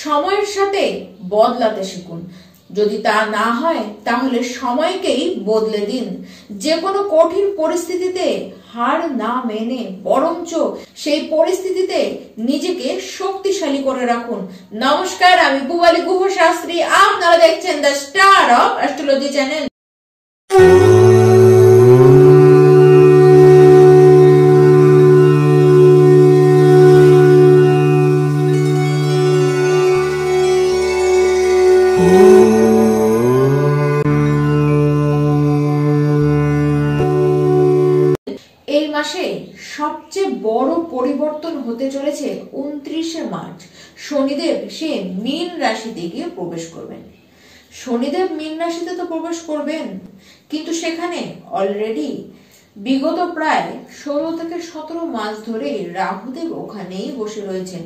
সময়ের সাথে বদলাতে শিখুন। যদি তা না হয় তাহলে সময়কেই বদলে দিন। যে কোনো কঠিন পরিস্থিতিতে হার না মেনে বরঞ্চ সেই পরিস্থিতিতে নিজেকে শক্তিশালী করে রাখুন। নমস্কার, আমি পুবালি গুহ শাস্ত্রী। আপনারা দেখছেন the star of astrology channel. এই মাসে সবচেয়ে বড় পরিবর্তন হতে চলেছে 29শে মার্চ। শনিদেব সে মীন রাশিতে গিয়ে প্রবেশ করবেন। শনিদেব মীন রাশিতে তো প্রবেশ করবেন, কিন্তু সেখানে অলরেডি বিগত প্রায় 16 থেকে 17 মাস ধরে রাহুদেব ওখানেই বসে রয়েছেন।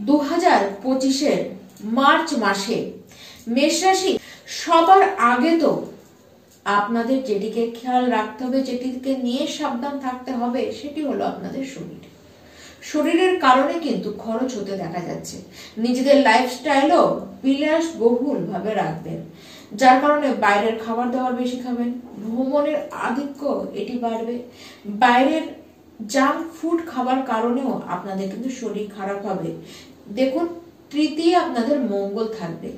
2025-এর মার্চ মাসে মেষ রাশি সবার আগে তো আপনাদের যেটিকে খেয়াল রাখতে হবে, যেটিকে নিয়ে সাবধান থাকতে হবে, সেটি হলো আপনাদের শরীর। শরীরের কারণে কিন্তু খরচ হতে দেখা যাচ্ছে। নিজেদের লাইফস্টাইলও বিলাসবহুল ভাবে রাখবেন, যার কারণে বাইরের খাবার দাবার বেশি খাবেন। ভ্রমণের আধিক্য এটি বাড়বে। বাইরের জাঙ্ক ফুড খাবার কারণেও আপনাদের কিন্তু শরীর খারাপ হবে। দেখুন, তৃতীয় আপনাদের মঙ্গল থাকবে,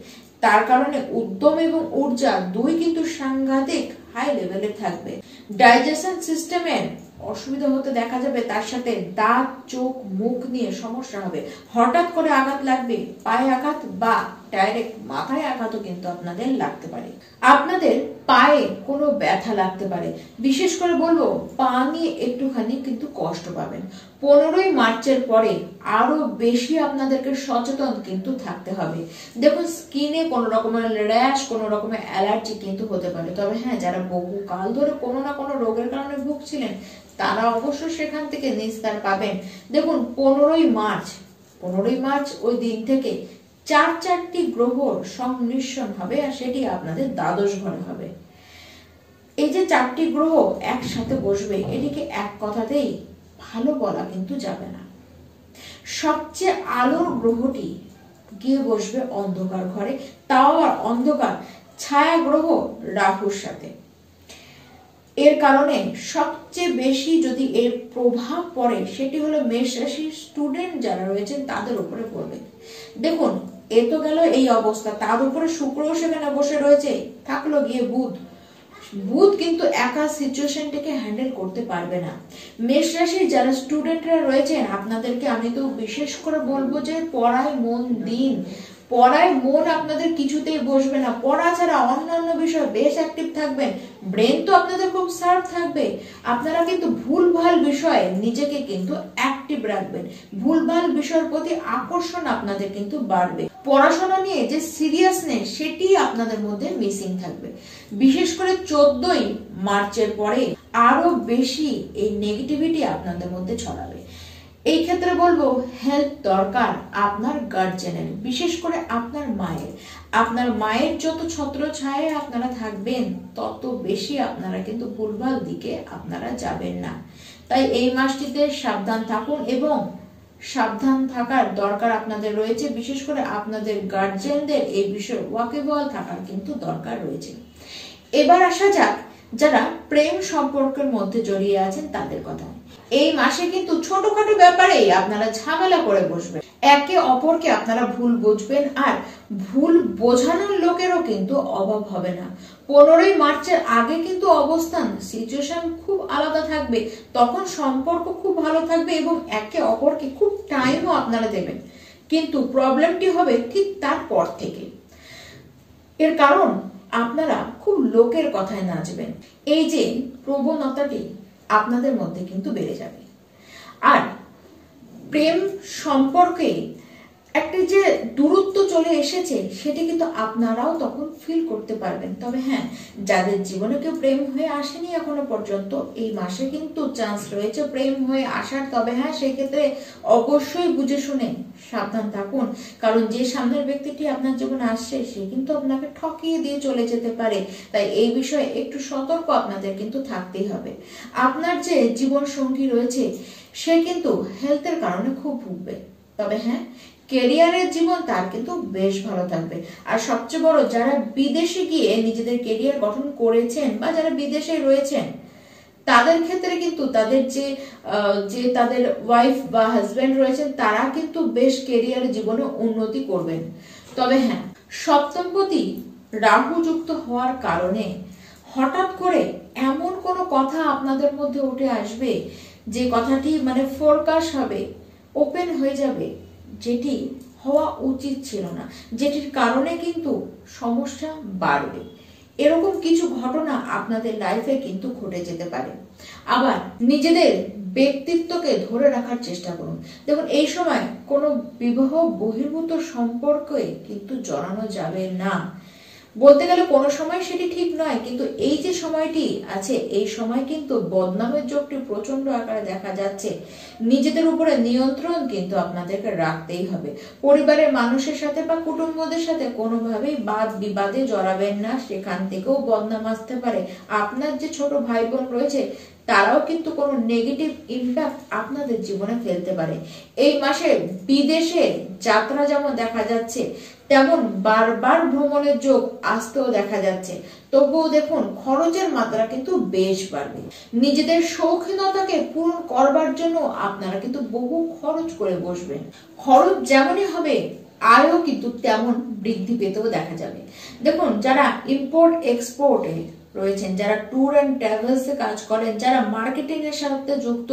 তার কারণে উদ্যম এবং ঊর্জা দুই কিন্তু সাংঘাতিক হাই লেভেলে থাকবে। ডাইজেশন সিস্টেমের অসুবিধা হতে দেখা যাবে, তার সাথে দাঁত, চোখ, মুখ নিয়ে সমস্যা হবে। হঠাৎ করে আঘাত লাগবে, পায়ে আঘাত বা ডাইরেক্ট মাথায় আঘাতও কিন্তু আপনাদের লাগতে পারে। আপনাদের পায়ে কোনো ব্যথা লাগতে পারে। বিশেষ করে বলবো, পা নিয়ে একটুখানি কিন্তু কষ্ট পাবেন। 15ই মার্চের পরে আরো বেশি আপনাদেরকে সচেতন কিন্তু থাকতে হবে। দেখুন, স্কিনে কোনো রকমের র্যাশ, কোনো রকমের অ্যালার্জি কিন্তু হতে পারে। তবে হ্যাঁ, যারা বহুকাল ধরে কোনো না কোনো রোগের কারণে ভুগছিলেন, তারা অবশ্যই সেখান থেকে নিস্তার পাবেন। দেখুন, 15ই মার্চ ওই দিন থেকে চারটি গ্রহর সংমিশ্রণ হবে, আর সেটি আপনাদের দ্বাদশ ঘরে হবে। এই যে 4টি গ্রহ একসাথে বসবে, এটিকে এক কথাতেই ভালো বলা কিন্তু যাবে না। সবচেয়ে আলোর গ্রহটি গিয়ে বসবে অন্ধকার ঘরে, তাও আর অন্ধকার ছায়া গ্রহ রাহুর সাথে। এর কারণে সবচেয়ে বেশি যদি এর প্রভাব পড়ে, সেটি হলো মেষ রাশির স্টুডেন্ট যারা রয়েছেন তাদের উপরে পড়বে। দেখুন, এ তো গেল এই অবস্থা, তার উপরে শুক্র সেখানে বসে রয়েছে, থাকলো গিয়ে বুধ কিন্তু একা সিচুয়েশনটাকে হ্যান্ডেল করতে পারবে না। মেষ রাশির যারা স্টুডেন্টরা রয়েছেন, আপনাদেরকে আমি তো বিশেষ করে বলবো যে পড়ায় মন দিন। পড়ায় মন আপনাদের কিছুতেই বসবে না। পড়া ছাড়া অন্যান্য বিষয় বেশ অ্যাক্টিভ থাকবেন। ব্রেন তো আপনাদের খুব শার্প থাকবে। আপনারা কিন্তু ভুলভাল বিষয়ে নিজেকে কিন্তু অ্যাক্টিভ রাখবেন। ভুলভাল বিষয়ের প্রতি আকর্ষণ আপনাদের কিন্তু বাড়বে। পড়াশোনা নিয়ে যে সিরিয়াসনেস, সেটি আপনাদের মধ্যে মিসিং থাকবে। বিশেষ করে 14ই মার্চের পরে আরো বেশি এই নেগেটিভিটি আপনাদের মধ্যে ছড়াবে। এই ক্ষেত্রে বলবো, হেল্প দরকার আপনার গার্জেনের, বিশেষ করে আপনার মায়ের যত ছত্র ছায়ে আপনারা থাকবেন, তত বেশি আপনারা কিন্তু ভুলভাল দিকে আপনারা যাবেন না। তাই এই মাসটিতে সাবধান থাকুন, এবং সাবধান থাকার দরকার আপনাদের রয়েছে। বিশেষ করে আপনাদের গার্জেনদের এই বিষয়ে ওয়াকিবহাল থাকার কিন্তু দরকার রয়েছে। এবার আসা যাক যারা প্রেম সম্পর্কের মধ্যে জড়িয়ে আছেন তাদের কথা। এই মাসে কিন্তু ছোটখাটো ব্যাপারেই আপনারা ঝামেলা করে বসবেন। একে অপরকে আপনারা ভুল বুঝবেন, আর ভুল বোঝানোর লোকেরও কিন্তু অভাব হবে না। 15ই মার্চের আগে কিন্তু অবস্থান সিচুয়েশন খুব আলাদা থাকবে। তখন সম্পর্ক খুব ভালো থাকবে এবং একে অপরকে খুব টাইমও আপনারা দেবেন। কিন্তু প্রবলেমটি হবে ঠিক তারপর থেকে। এর কারণ আপনারা খুব লোকের কথায় নাচবেন। এই যে প্রবণতাটি আপনাদের মধ্যে কিন্তু বেড়ে যাবে। আর প্রেম সম্পর্কে একটি যে দূরত্ব চলে এসেছে, সেটি কিন্তু আপনারাও তখন ফিল করতে পারবেন। তবে হ্যাঁ, যাদের জীবনে কেউ প্রেম হয়ে আসেনি এখনো পর্যন্ত, এই মাসে কিন্তু চান্স রয়েছে প্রেম হয়ে আসার। তবে হ্যাঁ, সেক্ষেত্রে অবশ্যই বুঝে শুনে সাবধান থাকুন, কারণ যে সামনের ব্যক্তিটি আপনার জীবনে আসছে, সে কিন্তু আপনাকে ঠকিয়ে দিয়ে চলে যেতে পারে। তাই এই বিষয়ে একটু সতর্ক আপনাদের কিন্তু থাকতেই হবে। আপনার যে জীবন সঙ্গী রয়েছে, সে কিন্তু হেলথের কারণে খুব ভুগবে। তবে হ্যাঁ, কেরিয়ারের জীবন তার কিন্তু বেশ ভালো থাকবে। আর সবচেয়ে বড়, যারা বিদেশে গিয়ে নিজেদের কেরিয়ার গঠন করেছেন বা যারা বিদেশে রয়েছেন তাদের ক্ষেত্রে কিন্তু তাদের যে তাদের ওয়াইফ বা হাজবেন্ড রয়েছেন তারা কিন্তু বেশ কেরিয়ার জীবনে উন্নতি করবেন। তবে হ্যাঁ, সপ্তমপতি রাহু যুক্ত হওয়ার কারণে হঠাৎ করে এমন কোনো কথা আপনাদের মধ্যে উঠে আসবে যে কথাটি মানে ফোরকাশ হবে, ওপেন হয়ে যাবে, যেটি হওয়া উচিত ছিল না, যেটির কারণে কিন্তু সমস্যা বাড়বে। এরকম কিছু ঘটনা আপনাদের লাইফে কিন্তু ঘটে যেতে পারে। আবার নিজেদের ব্যক্তিত্বকে ধরে রাখার চেষ্টা করুন। দেখুন, এই সময় কোনো বিবাহ বহির্ভূত সম্পর্কে কিন্তু জড়ানো যাবে না। বলতে গেলে কোনো সময় সেটি ঠিক নয়, কিন্তু এই যে সময়টি আছে এই সময় কিন্তু বদনামের যোগটি প্রচন্ড আকারে দেখা যাচ্ছে। নিজেদের উপরে নিয়ন্ত্রণ কিন্তু আপনাদেরকে রাখতেই হবে। পরিবারের মানুষের সাথে বা কুটুম্বদের সাথে কোনোভাবেই বাদ বিবাদে জড়াবেন না, সেখান থেকেও বদনাম আসতে পারে। আপনার যে ছোট ভাই বোন রয়েছে তারাও কিন্তু কোনো নেগেটিভ ইম্প্যাক্ট আপনাদের জীবনে ফেলতে পারে। এই মাসে বিদেশে যাত্রা যেমন দেখা যাচ্ছে তেমন বারবার ভ্রমণের যোগ আসতেও দেখা যাচ্ছে। তবুও দেখুন, খরচের মাত্রা কিন্তু বেশ বাড়বে। নিজেদের শৌখিনতাকে পূরণ করবার জন্য আপনারা কিন্তু বহু খরচ করে বসবেন। খরচ যেমনই হবে আয়ও কিন্তু তেমন বৃদ্ধি পেতেও দেখা যাবে। দেখুন, যারা ইম্পোর্ট এক্সপোর্টে রয়েছেন, যারা ট্যুর অ্যান্ড ট্রাভেলস এ কাজ করেন, যারা মার্কেটিং এর সাথে যুক্ত,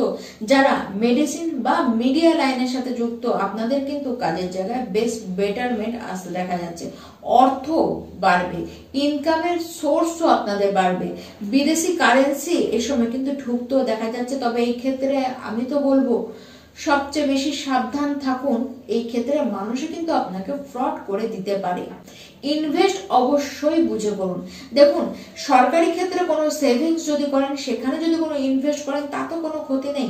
যারা মেডিসিন বা মিডিয়া লাইনের সাথে যুক্ত, আপনাদের কিন্তু কাজের জায়গায় বেশ বেটারমেন্ট আসতে দেখা যাচ্ছে। অর্থ বাড়বে, ইনকামের সোর্সও আপনাদের বাড়বে। বিদেশি কারেন্সি এ সময় কিন্তু ঢুকতেও দেখা যাচ্ছে। তবে এই ক্ষেত্রে আমি তো বলবো সবচেয়ে বেশি সাবধান থাকুন। এই ক্ষেত্রে মানুষই কিন্তু আপনাকে ফ্রড করে দিতে পারে। ইনভেস্ট অবশ্যই বুঝে করুন। দেখুন, সরকারি ক্ষেত্রে কোনো সেভিংস যদি করেন, সেখানে যদি কোনো ইনভেস্ট করেন তাতে কোনো ক্ষতি নেই।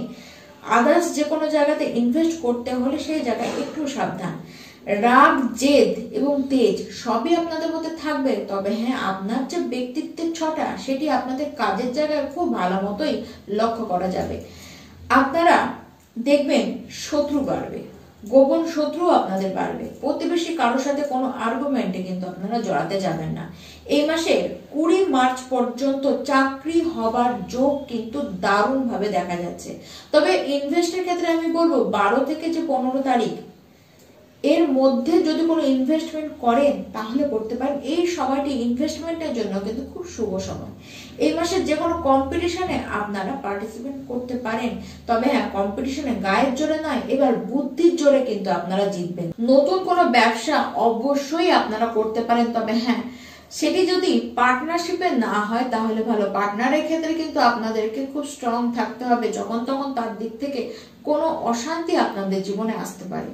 আদার্স যে কোনো জায়গাতে ইনভেস্ট করতে হলে সেই জায়গায় একটু সাবধান। রাগ, জেদ এবং তেজ সবই আপনাদের মধ্যে থাকবে। তবে হ্যাঁ, আপনার যে ব্যক্তিত্বের ছটা সেটি আপনাদের কাজের জায়গায় খুব ভালো মতোই লক্ষ্য করা যাবে। আপনারা দেখবেন শত্রু বাড়বে, গোপন শত্রু আপনাদের বাড়বে। প্রতিবেশী কারোর সাথে কোনো আর্গুমেন্টে কিন্তু আপনারা জড়াতে যাবেন না। এই মাসের 20 মার্চ পর্যন্ত চাকরি হবার যোগ কিন্তু দারুণ ভাবে দেখা যাচ্ছে। তবে ইনভেস্টের ক্ষেত্রে আমি বলবো 12 থেকে যে 15 তারিখ এর মধ্যে যদি কোনো ইনভেস্টমেন্ট করেন তাহলে করতে পারেন। এই সময়টি ইনভেস্টমেন্টের জন্য কিন্তু খুব শুভ সময়। এই মাসে যে কোনো কম্পিটিশনে আপনারা পার্টিসিপেট করতে পারেন। তবে হ্যাঁ, কম্পিটিশনে গায়ের জোরে নয়, এবার বুদ্ধির জোরে কিন্তু আপনারা জিতবেন। নতুন কোনো ব্যবসা অবশ্যই আপনারা করতে পারেন। তবে হ্যাঁ, সেটি যদি পার্টনারশিপে না হয় তাহলে ভালো। পার্টনারের ক্ষেত্রে কিন্তু আপনাদেরকে খুব স্ট্রং থাকতে হবে। যখন তখন তার দিক থেকে কোনো অশান্তি আপনাদের জীবনে আসতে পারে।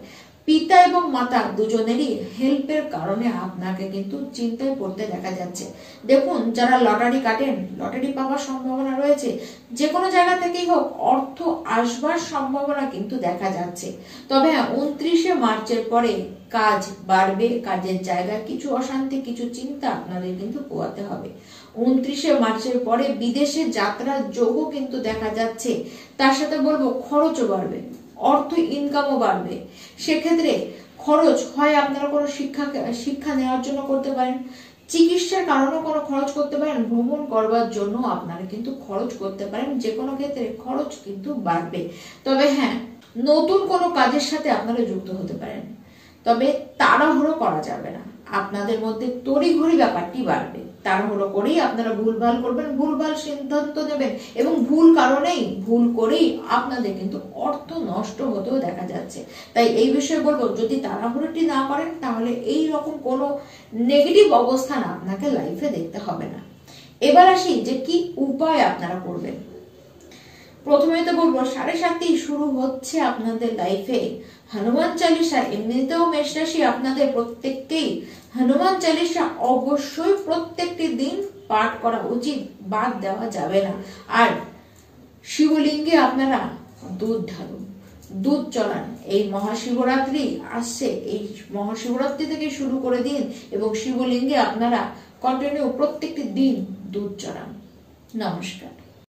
পিতা এবং মাতা দুজনেরই হেল্পের কারণে আপনাকে কিন্তু চিন্তায় পড়তে দেখা যাচ্ছে। দেখুন, যারা লটারি কাটেন, লটারি পাওয়ার সম্ভাবনা রয়েছে। যে কোনো জায়গা থেকেই হোক অর্থ আসবার সম্ভাবনা কিন্তু দেখা যাচ্ছে। তবে 29শে মার্চের পরে কাজ বাড়বে। কাজের জায়গায় কিছু অশান্তি, কিছু চিন্তা আপনাদের কিন্তু পোয়াতে হবে। 29শে মার্চের পরে বিদেশে যাত্রার যোগও কিন্তু দেখা যাচ্ছে। তার সাথে বলবো খরচও বাড়বে, অর্থ ইনকামও বাড়বে। সেক্ষেত্রে খরচ হয় আপনারা কোনো শিক্ষা নেওয়ার জন্য করতে পারেন, চিকিৎসার কারণে কোনো খরচ করতে পারেন, ভ্রমণ করবার জন্য আপনারা কিন্তু খরচ করতে পারেন। যে কোনো ক্ষেত্রে খরচ কিন্তু বাড়বে। তবে হ্যাঁ, নতুন কোনো কাজের সাথে আপনারা যুক্ত হতে পারেন। তবে তাড়াহুড়ো করা যাবে না। আপনাদের মধ্যে তড়িঘড়ি ব্যাপারটি বাড়বে। তাড়াহুড়ো করেই আপনারা ভুলভাল করবেন, ভুলভাল সিদ্ধান্ত নেবেন এবং ভুল কারণেই, ভুল করেই আপনাদের কিন্তু অর্থ নষ্ট হতেও দেখা যাচ্ছে। তাই এই বিষয়ে বলবো, যদি তাড়াহুড়োটি না করেন তাহলে এই রকম কোনো নেগেটিভ অবস্থান আপনাকে লাইফে দেখতে হবে না। এবার আসি যে কি উপায় আপনারা করবেন। প্রথমে তো বলবো 7:30 শুরু হচ্ছে আপনাদের লাইফে হনুমান চালিসা। এমনিতেও মেষ রাশি আপনাদের প্রত্যেককেই হনুমান চালিসা অবশ্যই প্রত্যেকটি দিন পাঠ করা উচিত, বাদ দেওয়া যাবে না। আর শিবলিঙ্গে আপনারা দুধ ঢালুন, দুধ চড়ান। এই মহাশিবরাত্রি আসছে, এই মহাশিবরাত্রি থেকে শুরু করে দিন এবং শিবলিঙ্গে আপনারা কন্টিনিউ প্রত্যেকটি দিন দুধ চড়ান। নমস্কার।